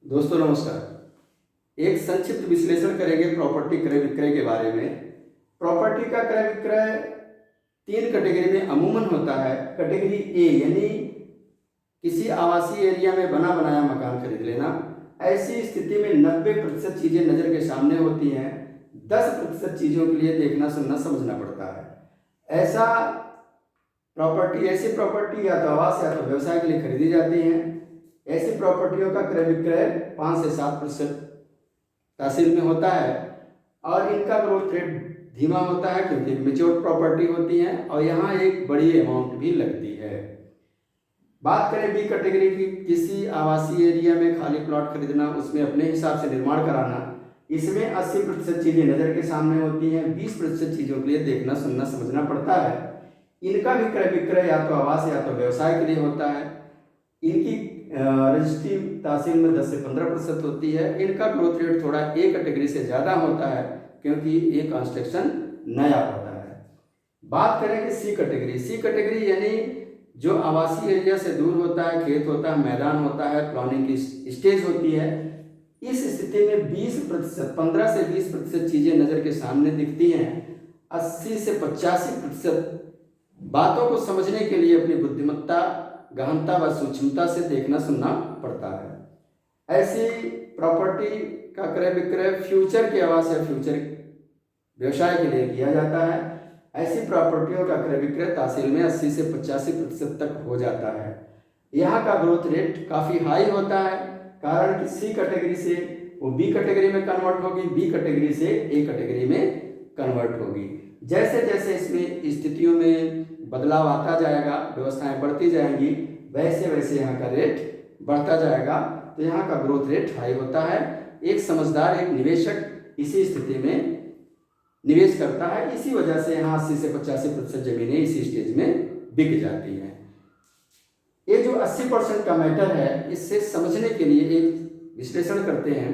दोस्तों नमस्कार। एक संक्षिप्त विश्लेषण करेंगे प्रॉपर्टी क्रय विक्रय के बारे में। प्रॉपर्टी का क्रय विक्रय तीन कैटेगरी में अमूमन होता है। कैटेगरी ए यानी किसी आवासीय एरिया में बना बनाया मकान खरीद लेना। ऐसी स्थिति में 90% चीज़ें नज़र के सामने होती हैं, 10% चीज़ों के लिए देखना सुनना समझना पड़ता है। ऐसी प्रॉपर्टी या तो आवास या तो व्यवसाय के लिए खरीदी जाती हैं। ऐसी प्रॉपर्टियों का क्रय विक्रय 5 से 7% तहसील में होता है और इनका ग्रोथ रेट धीमा होता है क्योंकि मेच्योर प्रॉपर्टी होती है और यहाँ एक बड़ी अमाउंट भी लगती है। बात करें बी कैटेगरी की, किसी आवासीय एरिया में खाली प्लॉट खरीदना, उसमें अपने हिसाब से निर्माण कराना। इसमें 80% चीज़ें नज़र के सामने होती हैं, 20% चीज़ों के लिए देखना सुनना समझना पड़ता है। इनका भी क्रय विक्रय या तो आवास या तो व्यवसाय के लिए होता है। इनकी रजिस्ट्री तहसील में 10 से 15% होती है। इनका ग्रोथ रेट थोड़ा ए कैटेगरी से ज़्यादा होता है क्योंकि ये कंस्ट्रक्शन नया होता है। बात करेंगे सी कैटेगरी यानी जो आवासीय एरिया से दूर होता है, खेत होता है, मैदान होता है, प्लानिंग की स्टेज होती है। इस स्थिति में 20%, 15 से 20% चीज़ें नज़र के सामने दिखती हैं। 80 से 85% बातों को समझने के लिए अपनी बुद्धिमत्ता, गहनता व सूक्ष्मता से देखना सुनना पड़ता है। ऐसी प्रॉपर्टी का क्रय विक्रय फ्यूचर के आवास या फ्यूचर व्यवसाय के लिए किया जाता है। ऐसी प्रॉपर्टियों का क्रय विक्रय तहसील में 80 से 85% तक हो जाता है। यहाँ का ग्रोथ रेट काफ़ी हाई होता है, कारण कि सी कैटेगरी से वो बी कैटेगरी में कन्वर्ट होगी, बी कैटेगरी से ए कैटेगरी में कन्वर्ट होगी। जैसे जैसे इसमें स्थितियों में बदलाव आता जाएगा, व्यवस्थाएं बढ़ती जाएंगी, वैसे वैसे यहाँ का रेट बढ़ता जाएगा। तो यहाँ का ग्रोथ रेट हाई होता है। एक समझदार एक निवेशक इसी स्थिति में निवेश करता है। इसी वजह से यहाँ 80 से 85% जमीनें इसी स्टेज में बिक जाती हैं। ये जो 80% का मैटर है, इससे समझने के लिए एक विश्लेषण करते हैं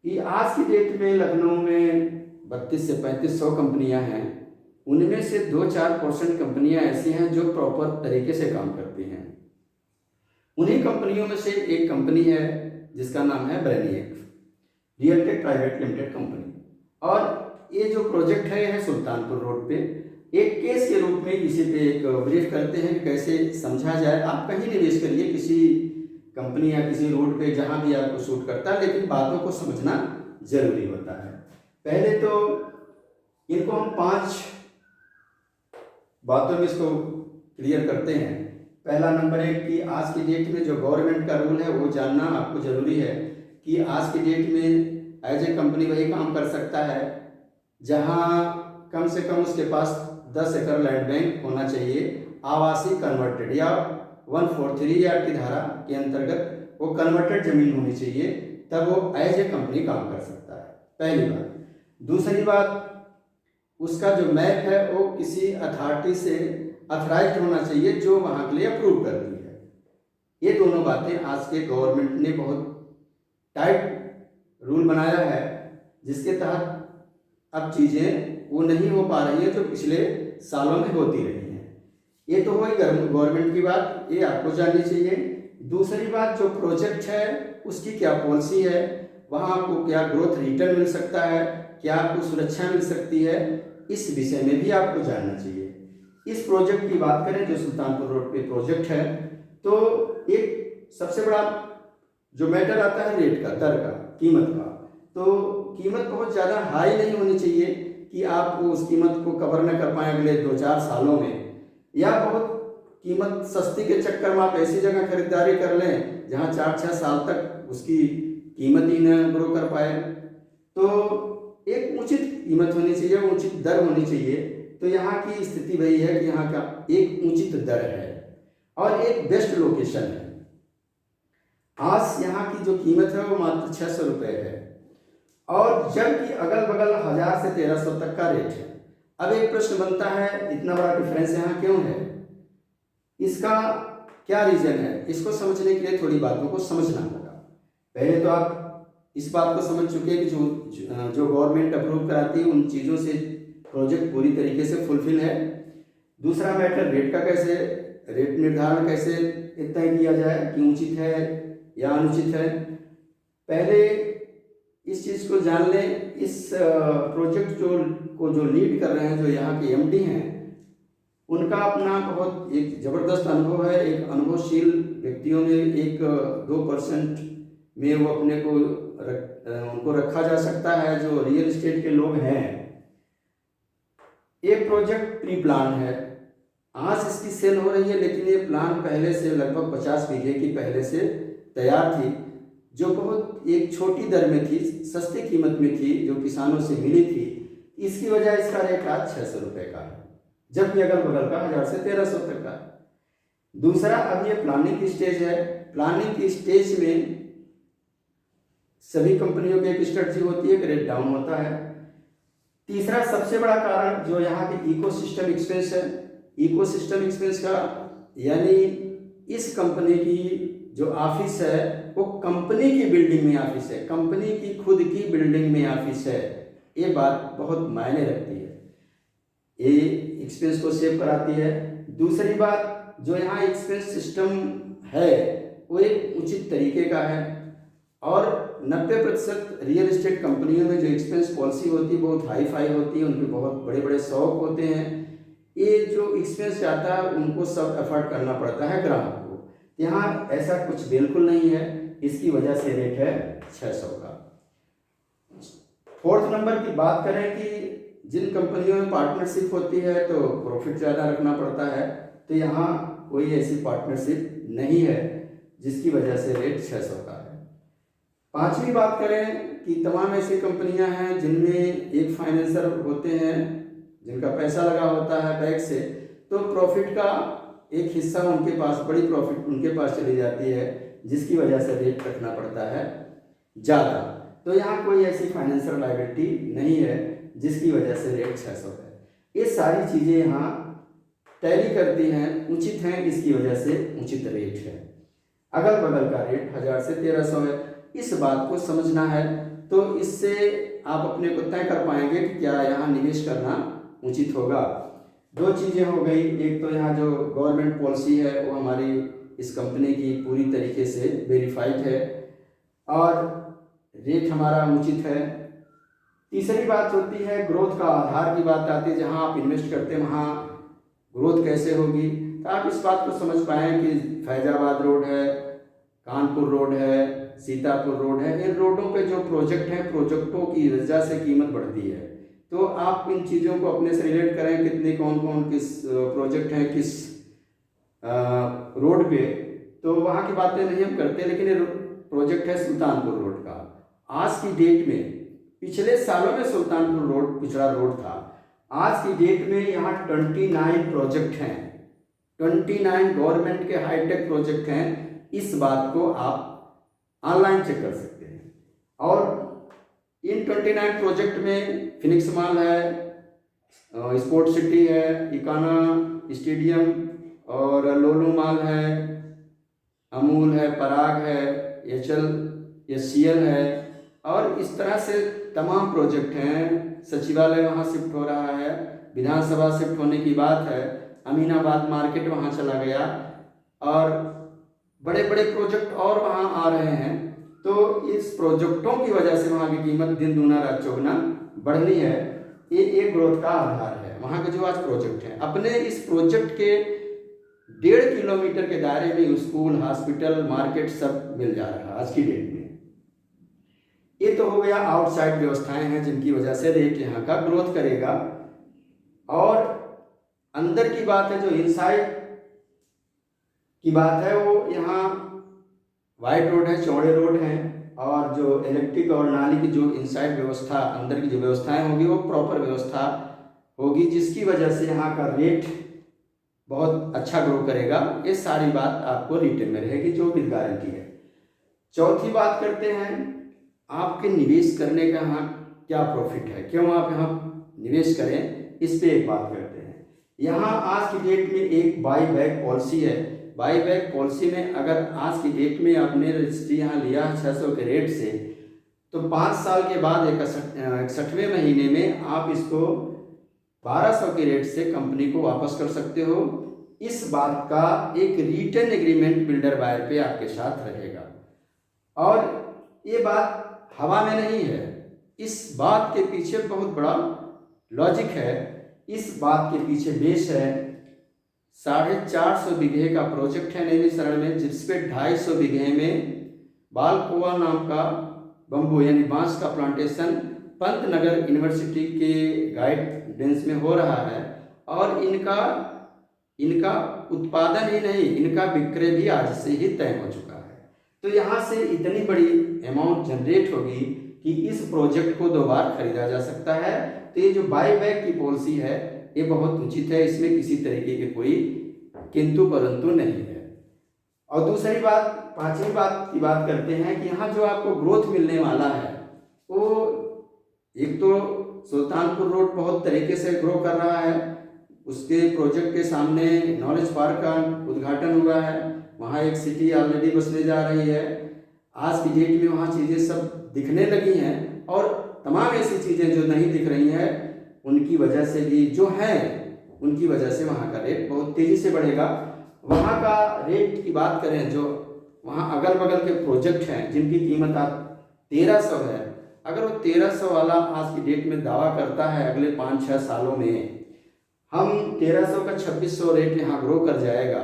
कि आज की डेट में लखनऊ में 32 से 3500 कंपनियां हैं। उनमें से 2-4% कंपनियां ऐसी हैं जो प्रॉपर तरीके से काम करती हैं। उन्हीं कंपनियों में से एक कंपनी है जिसका नाम है ब्रेनिएक रियलटेक प्राइवेट लिमिटेड कंपनी। और ये जो प्रोजेक्ट है यह सुल्तानपुर रोड पे एक केस के रूप में इसी पे एक ब्रीफ करते हैं कि कैसे समझा जाए। आप कहीं निवेश करिए, किसी कंपनी या किसी रोड पे, जहाँ भी आपको सूट करता है, लेकिन बातों को समझना जरूरी होता है। पहले तो इनको हम 5 बातों में इसको क्लियर करते हैं। पहला नंबर है कि आज की डेट में जो गवर्नमेंट का रूल है वो जानना आपको जरूरी है कि आज की डेट में एज ए कंपनी वही काम कर सकता है जहां कम से कम उसके पास 10 एकड़ लैंड बैंक होना चाहिए, आवासीय कन्वर्टेड या 143 या की धारा के अंतर्गत वो कन्वर्टेड जमीन होनी चाहिए, तब वो एज ए कंपनी काम कर सकता है। पहली बात। दूसरी बात, उसका जो मैप है वो किसी अथॉरिटी से अथराइज्ड होना चाहिए जो वहाँ के लिए अप्रूव करती है। ये दोनों बातें आज के गवर्नमेंट ने बहुत टाइट रूल बनाया है, जिसके तहत अब चीज़ें वो नहीं हो पा रही है जो पिछले सालों में होती रही हैं। ये तो हुई गवर्नमेंट की बात, ये आपको जाननी चाहिए। दूसरी बात, जो प्रोजेक्ट है उसकी क्या पॉलिसी है, वहाँ आपको क्या ग्रोथ रिटर्न मिल सकता है, क्या आपको सुरक्षा मिल सकती है, इस विषय में भी आपको जानना चाहिए। इस प्रोजेक्ट की बात करें जो सुल्तानपुर रोड पे प्रोजेक्ट है, तो एक सबसे बड़ा जो मैटर आता है रेट का, दर का, कीमत का। तो कीमत बहुत ज़्यादा हाई नहीं होनी चाहिए कि आप उस कीमत को कवर न कर पाएँ अगले 2-4 सालों में, या बहुत कीमत सस्ती के चक्कर में आप ऐसी जगह खरीदारी कर लें जहाँ 4-6 साल तक उसकी कीमत ही न ग्रो कर पाए। तो एक उचित कीमत होनी चाहिए, उचित दर होनी चाहिए। तो यहाँ की स्थिति वही है कि यहाँ का एक उचित दर है और एक बेस्ट लोकेशन है। आज यहाँ की जो कीमत है वो मात्र 600 रुपये है और जबकि अगल बगल 1000 से 1300 तक का रेट है। अब एक प्रश्न बनता है, इतना बड़ा डिफरेंस यहाँ क्यों है, इसका क्या रीजन है? इसको समझने के लिए थोड़ी बातों को समझना होगा। पहले तो आप इस बात को समझ चुके हैं कि जो गवर्नमेंट अप्रूव कराती है उन चीज़ों से प्रोजेक्ट पूरी तरीके से फुलफिल है। दूसरा मैटर रेट का, कैसे रेट निर्धारण कैसे तय किया जाए कि उचित है या अनुचित है। पहले इस चीज़ को जान लें, इस प्रोजेक्ट जो लीड कर रहे हैं, जो यहाँ के एमडी हैं, उनका अपना बहुत एक ज़बरदस्त अनुभव है। एक अनुभवशील व्यक्तियों में एक 2% में वो अपने को उनको रखा जा सकता है, जो रियल एस्टेट के लोग हैं। ये प्रोजेक्ट प्री प्लान है, आज इसकी सेल हो रही है, लेकिन ये प्लान पहले से लगभग 50 बीघे की पहले से तैयार थी, जो बहुत एक छोटी दर में थी, सस्ती कीमत में थी, जो किसानों से मिली थी। इसकी वजह इसका रेट आज 600 रुपये का है, जबकि अगल बगल का 1000 से 1300 तक का है। दूसरा, अब ये प्लानिंग की स्टेज है। प्लानिंग की स्टेज में सभी कंपनियों की एक स्ट्रेटजी होती है कि रेट डाउन होता है। तीसरा सबसे बड़ा कारण जो यहाँ के इकोसिस्टम एक्सपेंस है, इकोसिस्टम एक्सपेंस का यानी इस कंपनी की जो ऑफिस है वो कंपनी की बिल्डिंग में ऑफिस है, कंपनी की खुद की बिल्डिंग में ऑफिस है। ये बात बहुत मायने रखती है, ये एक्सपेंस को सेव कराती है। दूसरी बात, जो यहाँ एक्सपेंस सिस्टम है वो एक उचित तरीके का है, और 90% रियल एस्टेट कंपनियों में जो एक्सपेंस पॉलिसी होती है बहुत हाई फाई होती है, उनके बहुत बड़े बड़े शौक होते हैं। ये जो एक्सपेंस जाता है उनको सब एफर्ट करना पड़ता है ग्राहक को। यहाँ ऐसा कुछ बिल्कुल नहीं है, इसकी वजह से रेट है 600 का। फोर्थ नंबर की बात करें कि जिन कंपनियों में पार्टनरशिप होती है तो प्रॉफिट ज़्यादा रखना पड़ता है, तो यहाँ कोई ऐसी पार्टनरशिप नहीं है, जिसकी वजह से रेट 600 का है। पांचवी बात करें कि तमाम ऐसी कंपनियां हैं जिनमें एक फाइनेंसर होते हैं, जिनका पैसा लगा होता है बैंक से, तो प्रॉफिट का एक हिस्सा उनके पास, बड़ी प्रॉफिट उनके पास चली जाती है, जिसकी वजह से रेट रखना पड़ता है ज़्यादा। तो यहाँ कोई ऐसी फाइनेंशियल लायबिलिटी नहीं है, जिसकी वजह से रेट 600 है। ये सारी चीज़ें यहाँ टैली करती हैं, उचित हैं, इसकी वजह से उचित रेट है। अगल बगल का रेट 1000 से 1300 है। इस बात को समझना है, तो इससे आप अपने को तय कर पाएंगे कि क्या यहाँ निवेश करना उचित होगा। दो चीज़ें हो गई, एक तो यहाँ जो गवर्नमेंट पॉलिसी है वो हमारी इस कंपनी की पूरी तरीके से वेरीफाइड है, और रेट हमारा उचित है। तीसरी बात होती है ग्रोथ का आधार की बात आती है, जहाँ आप इन्वेस्ट करते हैं वहाँ ग्रोथ कैसे होगी। तो आप इस बात को समझ पाएँ कि फैजाबाद रोड है, कानपुर रोड है, सीतापुर रोड है, इन रोडों पे जो प्रोजेक्ट हैं, प्रोजेक्टों की वजह से कीमत बढ़ती है। तो आप इन चीज़ों को अपने से रिलेट करें, कितने कौन कौन किस प्रोजेक्ट हैं किस रोड पे, तो वहाँ की बातें नहीं हम करते, लेकिन ये प्रोजेक्ट है सुल्तानपुर रोड का। आज की डेट में, पिछले सालों में सुल्तानपुर रोड पिछड़ा रोड था, आज की डेट में यहाँ 29 प्रोजेक्ट हैं, 29 गवर्नमेंट के हाईटेक प्रोजेक्ट हैं। इस बात को आप ऑनलाइन चेक कर सकते हैं। और इन 29 प्रोजेक्ट में फिनिक्स मॉल है, स्पोर्ट सिटी है, इकाना स्टेडियम और लोलू मॉल है, अमूल है, पराग है, HCL है, और इस तरह से तमाम प्रोजेक्ट हैं। सचिवालय वहाँ शिफ्ट हो रहा है, विधानसभा शिफ्ट होने की बात है, अमीनाबाद मार्केट वहाँ चला गया, और बड़े बड़े प्रोजेक्ट और वहाँ आ रहे हैं। तो इस प्रोजेक्टों की वजह से वहाँ की कीमत दिन दूना रात चौगुना बढ़नी है। ये एक ग्रोथ का आधार है वहाँ के जो आज प्रोजेक्ट हैं। अपने इस प्रोजेक्ट के 1.5 किलोमीटर के दायरे में स्कूल, हॉस्पिटल, मार्केट सब मिल जा रहा है आज की डेट में। ये तो हो गया आउटसाइड व्यवस्थाएं हैं जिनकी वजह से रेट यहाँ का ग्रोथ करेगा। और अंदर की बात है, जो इनसाइड की बात है, वो यहाँ वाइड रोड है, चौड़े रोड हैं, और जो इलेक्ट्रिक और नाली की जो इनसाइड व्यवस्था, अंदर की जो व्यवस्थाएं होगी वो प्रॉपर व्यवस्था होगी, जिसकी वजह से यहाँ का रेट बहुत अच्छा ग्रो करेगा। ये सारी बात आपको रिटेन में रहेगी, जो विद गारंटी है। चौथी बात करते हैं आपके निवेश करने का यहाँ क्या प्रॉफिट है, क्यों आप यहाँ निवेश करें, इस पे एक बात करते हैं। यहाँ आज की डेट में एक बाई बैक पॉलिसी है। बाई बैक पॉलिसी में अगर आज की डेट में आपने रजिस्ट्री यहाँ लिया 600 के रेट से, तो 5 साल के बाद 61वें महीने में आप इसको 1200 के रेट से कंपनी को वापस कर सकते हो। इस बात का एक रिटर्न एग्रीमेंट बिल्डर बायर पे आपके साथ रहेगा। और ये बात हवा में नहीं है, इस बात के पीछे बहुत बड़ा लॉजिक है। इस बात के पीछे बेस है 450 बीघे का प्रोजेक्ट है नैमिषारण्य में, जिसपे 250 बीघे में बालकोआ नाम का बम्बू यानी बांस का प्लांटेशन पंतनगर यूनिवर्सिटी के गाइडेंस में हो रहा है। और इनका उत्पादन ही नहीं, इनका विक्रय भी आज से ही तय हो चुका है। तो यहाँ से इतनी बड़ी अमाउंट जनरेट होगी कि इस प्रोजेक्ट को 2 बार खरीदा जा सकता है। तो ये जो बाय बैक की पॉलिसी है ये बहुत उचित है, इसमें किसी तरीके की कोई किंतु परंतु नहीं है। और दूसरी बात, 5वीं बात की बात करते हैं कि यहाँ जो आपको ग्रोथ मिलने वाला है वो एक तो सुल्तानपुर रोड बहुत तरीके से ग्रो कर रहा है, उसके प्रोजेक्ट के सामने नॉलेज पार्क का उद्घाटन हुआ है, वहाँ एक सिटी ऑलरेडी बसने जा रही है। आज की डेट में वहाँ चीज़ें सब दिखने लगी हैं, और तमाम ऐसी चीज़ें जो नहीं दिख रही हैं उनकी वजह से भी जो हैं उनकी वजह से वहाँ का रेट बहुत तेज़ी से बढ़ेगा। वहाँ का रेट की बात करें, जो वहाँ अगल बगल के प्रोजेक्ट हैं जिनकी कीमत आप 1300 है, अगर वो 1300 वाला आज की डेट में दावा करता है अगले 5-6 सालों में हम 1300 का 2600 रेट यहाँ ग्रो कर जाएगा,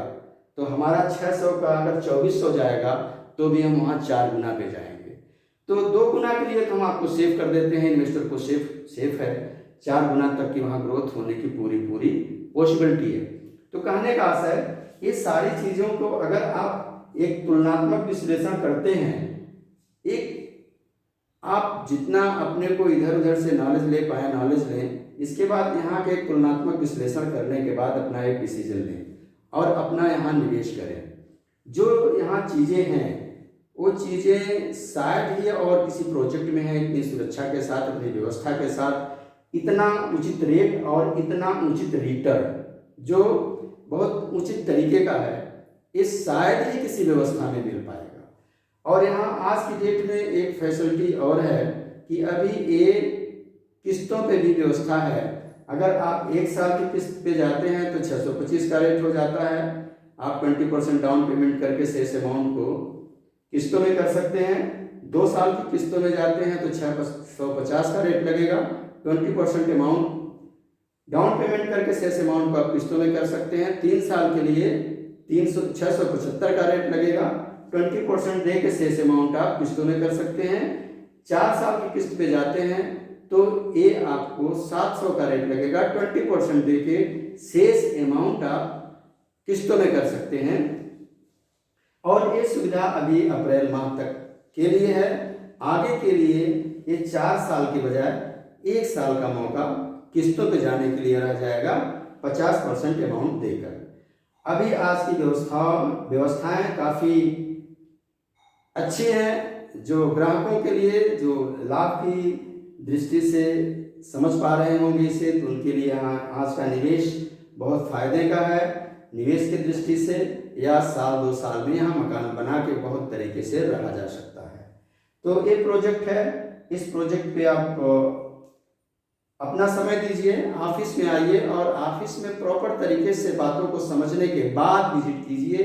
तो हमारा 600 का अगर 2400 जाएगा तो भी हम वहाँ 4 गुना पे जाएंगे। तो 2 गुना के लिए तो हम आपको सेव कर देते हैं, इन्वेस्टर को सेफ है, 4 गुना तक की वहाँ ग्रोथ होने की पूरी पॉसिबिलिटी है। तो कहने का आशा है ये सारी चीज़ों को अगर आप एक तुलनात्मक विश्लेषण करते हैं, एक आप जितना अपने को इधर उधर से नॉलेज ले पाए नॉलेज लें, इसके बाद यहाँ के तुलनात्मक विश्लेषण करने के बाद अपना एक डिसीजन लें और अपना यहाँ निवेश करें। जो यहाँ चीज़ें हैं वो चीज़ें शायद ही और किसी प्रोजेक्ट में है, इतनी सुरक्षा के साथ, अपनी व्यवस्था के साथ, इतना उचित रेट और इतना उचित रिटर्न जो बहुत उचित तरीके का है, ये शायद ही किसी व्यवस्था में मिल पाएगा। और यहाँ आज की डेट में एक फैसिलिटी और है कि अभी ये किस्तों पे भी व्यवस्था है। अगर आप 1 साल की किस्त पे जाते हैं तो 625 का रेट हो जाता है, आप 20% डाउन पेमेंट करके शेष अमाउंट को किस्तों में कर सकते हैं। 2 साल की किस्तों में जाते हैं तो 650 का रेट लगेगा, 20% अमाउंट डाउन पेमेंट करके शेष अमाउंट को आप किस्तों में कर सकते हैं। 3 साल के लिए 675 का रेट लगेगा, 20% दे के शेष अमाउंट आप किस्तों में कर सकते हैं। 4 साल की किस्त पे जाते हैं तो ये आपको 700 का रेट लगेगा, 20% दे के शेष अमाउंट आप किस्तों में कर सकते हैं। और ये सुविधा अभी अप्रैल माह तक के लिए है, आगे के लिए ये 4 साल के बजाय 1 साल का मौका किस्तों पे जाने के लिए रह जाएगा 50% अमाउंट देकर। अभी आज की व्यवस्थाएं काफ़ी अच्छी हैं, जो ग्राहकों के लिए जो लाभ की दृष्टि से समझ पा रहे होंगे इसे, तो उनके लिए आज का निवेश बहुत फायदे का है। निवेश की दृष्टि से या 1-2 साल में यहाँ मकान बना के बहुत तरीके से रहा जा सकता है। तो ये प्रोजेक्ट है, इस प्रोजेक्ट पे आप अपना समय दीजिए, ऑफिस में आइए और ऑफिस में प्रॉपर तरीके से बातों को समझने के बाद विजिट कीजिए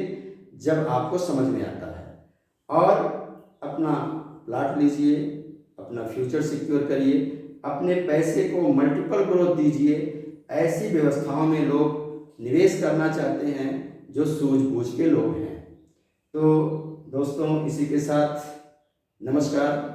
जब आपको समझ में आता है, और अपना प्लाट लीजिए, अपना फ्यूचर सिक्योर करिए, अपने पैसे को मल्टीपल ग्रोथ दीजिए। ऐसी व्यवस्थाओं में लोग निवेश करना चाहते हैं जो सूझबूझ के लोग हैं। तो दोस्तों, इसी के साथ नमस्कार।